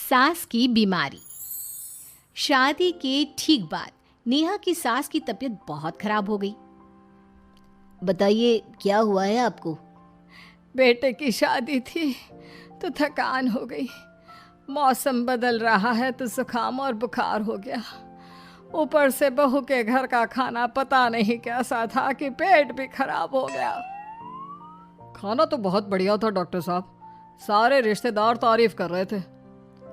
सास की बीमारी। शादी के ठीक बाद नेहा की सास की तबीयत बहुत खराब हो गई। बताइए क्या हुआ है आपको? बेटे की शादी थी तो थकान हो गई। मौसम बदल रहा है तो जुकाम और बुखार हो गया। ऊपर से बहू के घर का खाना पता नहीं कैसा था कि पेट भी खराब हो गया। खाना तो बहुत बढ़िया था डॉक्टर साहब, सारे रिश्तेदार तारीफ कर रहे थे।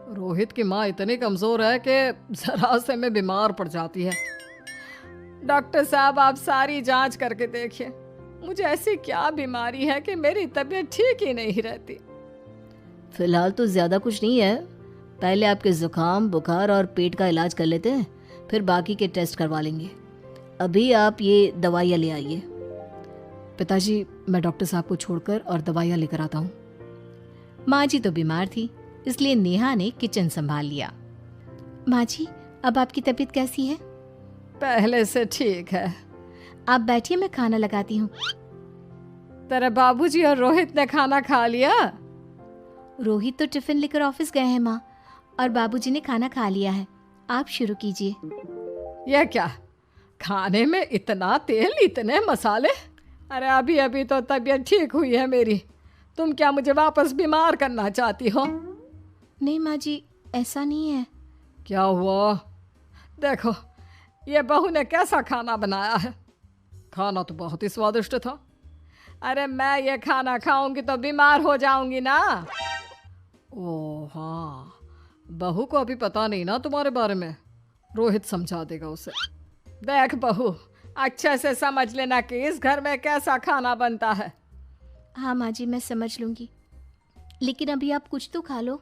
रोहित की माँ इतनी कमज़ोर है कि जरा से में बीमार पड़ जाती है। डॉक्टर साहब आप सारी जांच करके देखिए, मुझे ऐसी क्या बीमारी है कि मेरी तबीयत ठीक ही नहीं रहती। फिलहाल तो ज़्यादा कुछ नहीं है, पहले आपके ज़ुकाम बुखार और पेट का इलाज कर लेते हैं, फिर बाकी के टेस्ट करवा लेंगे। अभी आप ये दवाइयाँ ले आइए। पिताजी मैं डॉक्टर साहब को छोड़कर और दवाइयाँ लेकर आता हूँ। माँ जी तो बीमार थी, इसलिए नेहा ने किचन संभाल लिया। माँ जी अब आपकी तबीयत कैसी है? पहले से ठीक है। आप बैठिए, मैं खाना लगाती हूँ। तेरे बाबूजी और रोहित ने खाना खा लिया? रोहित तो टिफिन लेकर ऑफिस गए हैं माँ, और बाबूजी ने खाना खा लिया है। आप शुरू कीजिए। यह क्या, खाने में इतना तेल इतने मसाले? अरे अभी अभी तो तबीयत ठीक हुई है मेरी, तुम क्या मुझे वापस बीमार करना चाहती हो? नहीं माँ जी, ऐसा नहीं है। क्या हुआ? देखो ये बहू ने कैसा खाना बनाया है। खाना तो बहुत ही स्वादिष्ट था। अरे मैं ये खाना खाऊंगी तो बीमार हो जाऊंगी ना। ओह हाँ, बहू को अभी पता नहीं ना तुम्हारे बारे में, रोहित समझा देगा उसे। देख बहू, अच्छे से समझ लेना कि इस घर में कैसा खाना बनता है। हाँ माँ जी, मैं समझ लूँगी, लेकिन अभी आप कुछ तो खा लो।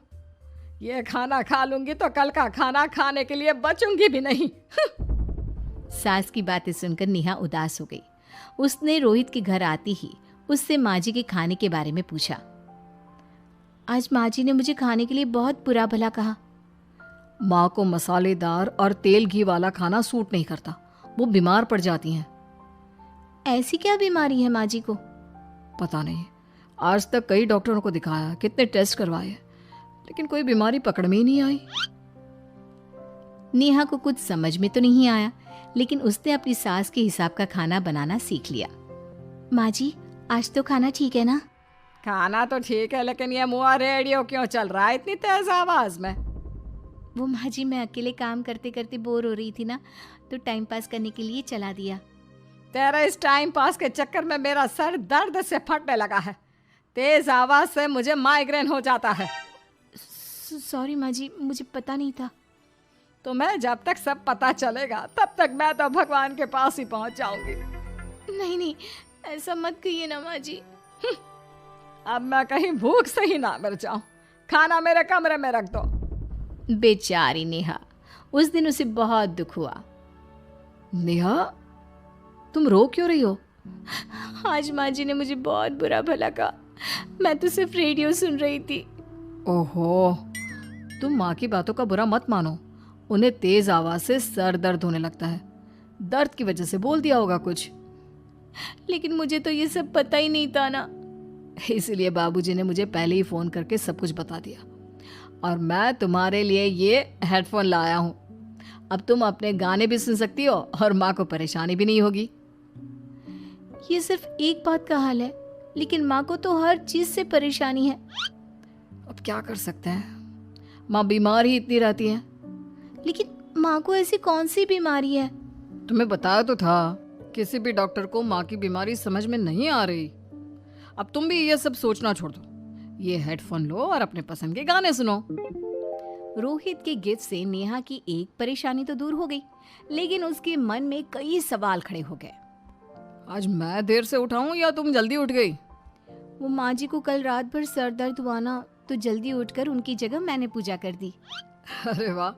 ये खाना खा लूंगी तो कल का खाना खाने के लिए बचूंगी भी नहीं। सास की बातें सुनकर नेहा उदास हो गई। उसने रोहित के घर आते ही उससे माँ जी के खाने के बारे में पूछा। आज माँ जी ने मुझे खाने के लिए बहुत बुरा भला कहा। माँ को मसालेदार और तेल घी वाला खाना सूट नहीं करता, वो बीमार पड़ जाती हैं। ऐसी क्या बीमारी है माँ जी को? पता नहीं, आज तक कई डॉक्टरों को दिखाया, कितने टेस्ट करवाए, लेकिन कोई बीमारी पकड़ में ही नहीं आई। नेहा को कुछ समझ में तो नहीं आया, लेकिन उसने अपनी सास के हिसाब का खाना बनाना सीख लिया। माँ जी आज तो खाना ठीक है ना? खाना तो ठीक है, लेकिन ये मुआ रेडियो क्यों चल रहा है इतनी तेज आवाज में? वो माँ जी मैं अकेले काम करते करते बोर हो रही थी ना, तो टाइम पास करने के लिए चला दिया। तेरा इस टाइम पास के चक्कर में मेरा सर दर्द से फटने लगा है। तेज आवाज से मुझे माइग्रेन हो जाता है। सॉरी माँ जी, मुझे पता नहीं था। तुम्हें जब तक सब पता चलेगा तब तक मैं तो भगवान के पास ही पहुंच जाऊंगी। नहीं नहीं, ऐसा मत कहिए ना माँ जी। अब मैं कहीं भूख से ही ना मर जाऊं। खाना मेरे कमरे में रख दो। बेचारी नेहा, उस दिन उसे बहुत दुख हुआ। नेहा तुम रो क्यों रही हो? आज माँ जी ने मुझे बहुत बुरा भला कहा, मैं तो सिर्फ रेडियो सुन रही थी। ओहो, तुम माँ की बातों का बुरा मत मानो, उन्हें तेज आवाज से सर दर्द होने लगता है, दर्द की वजह से बोल दिया होगा कुछ। लेकिन मुझे तो ये सब पता ही नहीं था ना, इसलिए बाबूजी ने मुझे पहले ही फोन करके सब कुछ बता दिया, और मैं तुम्हारे लिए ये हेडफोन लाया हूँ। अब तुम अपने गाने भी सुन सकती हो और माँ को परेशानी भी नहीं होगी। ये सिर्फ एक बात का हाल है, लेकिन माँ को तो हर चीज से परेशानी है। अब क्या कर सकते हैं, माँ बीमार ही इतनी रहती है। लेकिन माँ को ऐसी कौन सी बीमारी है? तुम्हें बताया तो था, किसी भी डॉक्टर को माँ की बीमारी समझ में नहीं आ रही। अब तुम भी ये सब सोचना छोड़ दो, ये हेडफोन लो और अपने पसंद के गाने सुनो। रोहित के गिफ्ट से नेहा की एक परेशानी तो दूर हो गई, लेकिन उसके मन में कई सवाल खड़े हो गए। आज मैं देर से उठा हूँ या तुम जल्दी उठ गई? वो माँ जी को कल रात भर सर दर्द हुआ ना, तो जल्दी उठकर उनकी जगह मैंने पूजा कर दी। अरे वाह,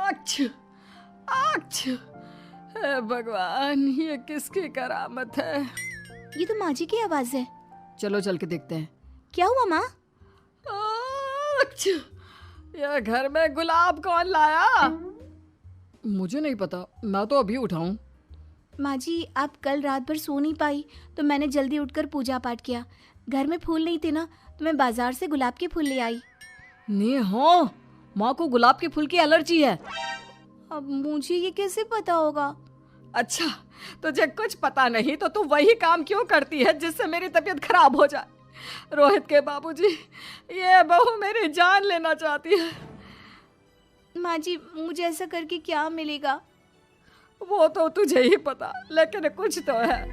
अच्छा अच्छा, हे भगवान ये किसकी करामत है? ये तो माँ जी की आवाज है। चलो चल के देखते हैं। क्या हुआ माँ? अच्छा, यह घर में गुलाब कौन लाया? मुझे नहीं पता, मैं तो अभी उठा हूँ। माँ जी आप कल रात भर सो नहीं पाई, तो मैंने जल्दी उठकर पूजा पाठ किया। घर में फूल नहीं थे ना, तो मैं बाजार से गुलाब के फूल ले आई। नेहा, माँ को गुलाब के फूल की एलर्जी है। अब मुझे ये कैसे पता होगा? अच्छा, तुझे कुछ पता नहीं तो तू वही काम क्यों करती है जिससे मेरी तबीयत खराब हो जाए? रोहित के बाबूजी, ये बहू मेरी जान लेना चाहती है। माँ जी, मुझे ऐसा करके क्या मिलेगा? वो तो तुझे ही पता, लेकिन कुछ तो है।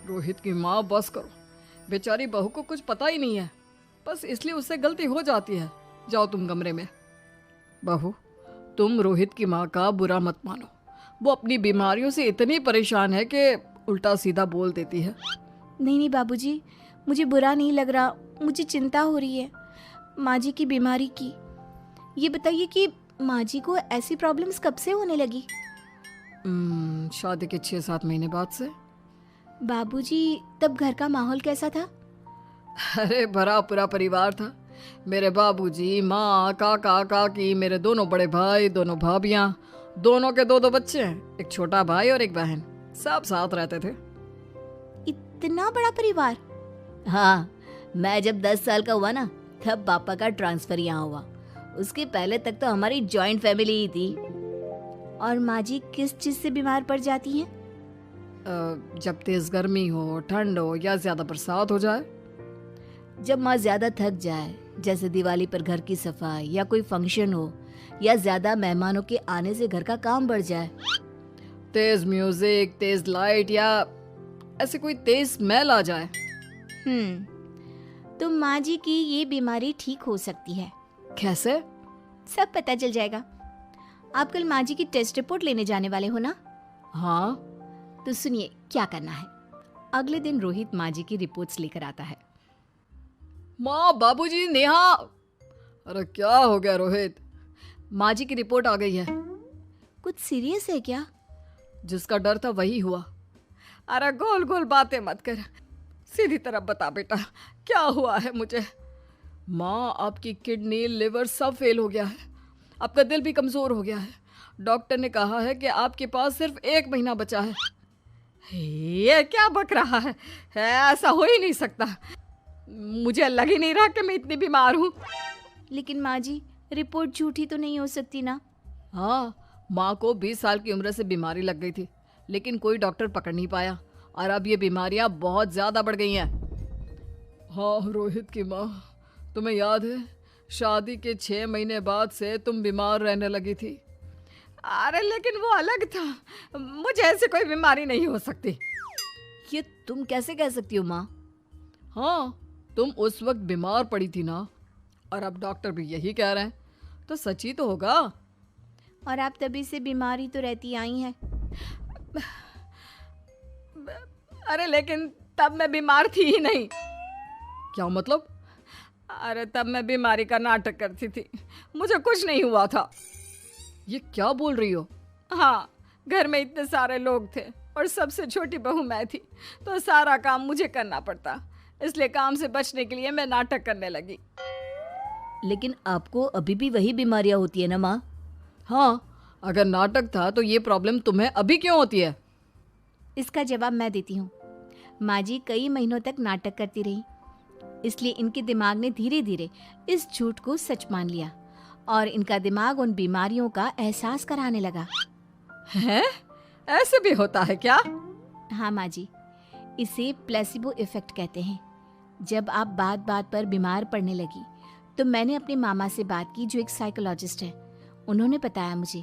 रोहित की माँ, बस करो। बेचारी बहू को कुछ पता ही नहीं है, बस इसलिए उससे गलती हो जाती है। जाओ तुम कमरे में। बहू, तुम रोहित की माँ का बुरा मत मानो। वो अपनी बीमारियों से इतनी परेशान है कि उल्टा सीधा बोल देती है। नहीं नहीं बाबूजी, मुझे बुरा नहीं लग रहा, मुझे चिंता हो रही है माँ जी की बीमारी की। ये बताइए कि माँ जी को ऐसी प्रॉब्लम्स कब से होने लगी? शादी के 6-7 महीने बाद से। बाबूजी, तब घर का माहौल कैसा था? अरे भरा पूरा परिवार था। मेरे बाबूजी, माँ, काका, काकी, मेरे दोनों बड़े भाई, दोनों भाभियाँ, दोनों के 2-2 बच्चे हैं, एक छोटा भाई और एक बहन। सब साथ रहते थे। इतना बड़ा परिवार? हाँ, मैं जब 10 साल का हुआ ना, तब पापा का ट्रांसफर यहाँ हुआ। उसके पहले तक तो हमारी जॉइंट फैमिली ही थी। और माँ जी किस चीज़ से बीमार पड़ जाती हैं? जब तेज गर्मी हो, ठंड हो या ज्यादा बरसात हो जाए। जब माँ ज्यादा थक जाए, जैसे दिवाली पर घर की सफाई या कोई फंक्शन हो, या ज्यादा मेहमानों के आने से घर का काम बढ़ जाए। तेज म्यूजिक, तेज लाइट या ऐसे कोई तेज स्मेल आ जाए। तो माँ जी की ये बीमारी ठीक हो सकती है। कैसे? सब पता चल जाएगा। आप कल माँ जी की टेस्ट रिपोर्ट लेने जाने वाले हो ना? हाँ। तो सुनिए क्या करना है। अगले दिन रोहित माँ जी की रिपोर्ट्स लेकर आता है। माँ, बाबूजी, नेहा। अरे क्या हो गया रोहित? माँ जी की रिपोर्ट आ गई है। कुछ सीरियस है क्या? जिसका डर था वही हुआ। अरे गोल गोल बातें मत कर, सीधी तरफ बता बेटा, क्या हुआ है मुझे? माँ, आपकी किडनी, लिवर सब फेल हो गया है। आपका दिल भी कमज़ोर हो गया है। डॉक्टर ने कहा है कि आपके पास सिर्फ 1 महीना बचा है। ये क्या बक रहा है? ऐसा हो ही नहीं सकता। मुझे लग ही नहीं रहा कि मैं इतनी बीमार हूँ। लेकिन माँ जी, रिपोर्ट झूठी तो नहीं हो सकती ना? हाँ, माँ को 20 साल की उम्र से बीमारी लग गई थी, लेकिन कोई डॉक्टर पकड़ नहीं पाया और अब ये बीमारियाँ बहुत ज़्यादा बढ़ गई हैं। हाँ रोहित की माँ, तुम्हें याद है शादी के 6 महीने बाद से तुम बीमार रहने लगी थी। अरे लेकिन वो अलग था, मुझे ऐसे कोई बीमारी नहीं हो सकती। ये तुम कैसे कह सकती हो माँ? हाँ, तुम उस वक्त बीमार पड़ी थी ना, और अब डॉक्टर भी यही कह रहे हैं, तो सच ही तो होगा। और आप तभी से बीमारी तो रहती आई हैं। अरे लेकिन तब मैं बीमार थी ही नहीं। क्या मतलब? अरे तब मैं बीमारी का नाटक करती थी, मुझे कुछ नहीं हुआ था। ये क्या बोल रही हो? हाँ, घर में इतने सारे लोग थे और सबसे छोटी बहू मैं थी, तो सारा काम मुझे करना पड़ता, इसलिए काम से बचने के लिए मैं नाटक करने लगी। लेकिन आपको अभी भी वही बीमारियां होती है ना माँ? हाँ, अगर नाटक था तो ये प्रॉब्लम तुम्हें अभी क्यों होती है? इसका जवाब मैं देती हूँ। माँ जी कई महीनों तक नाटक करती रही, इसलिए इनके दिमाग ने धीरे धीरे इस झूठ को सच मान लिया और इनका दिमाग उन बीमारियों का एहसास कराने लगा। हैं? ऐसे भी होता है क्या? हाँ माँ जी, इसे प्लेसिबो इफेक्ट कहते हैं। जब आप बात बात पर बीमार पड़ने लगी तो मैंने अपने मामा से बात की, जो एक साइकोलॉजिस्ट है। उन्होंने बताया मुझे।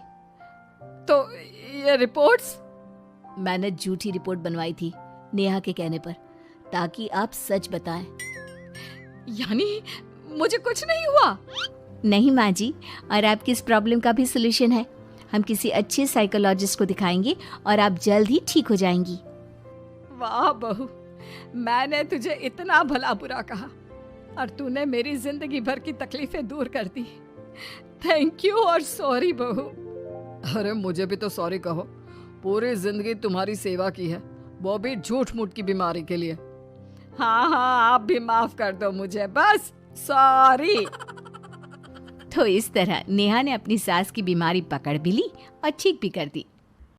तो ये रिपोर्ट्स? मैंने झूठी रिपोर्ट बनवाई थी नेहा के कहने पर, ताकि आप सच बताएं। यानी मुझे कुछ नहीं हुआ? नहीं माँ जी, और आपकी इस प्रॉब्लम का भी सोल्यूशन है। हम किसी अच्छे साइकोलॉजिस्ट को दिखाएंगे और आप जल्द ही ठीक हो जाएंगी। वाह बहू, मैंने तुझे इतना भला बुरा कहा और तूने मेरी जिंदगी भर की तकलीफें दूर कर दी। थैंक यू और सॉरी बहू। अरे मुझे भी तो सॉरी कहो, पूरी जिंदगी तुम्हारी सेवा की है, वो भी झूठ मूठ की बीमारी के लिए। हाँ हाँ, आप भी माफ कर दो मुझे, बस सॉरी। तो इस तरह नेहा ने अपनी सास की बीमारी पकड़ भी ली और ठीक भी कर दी।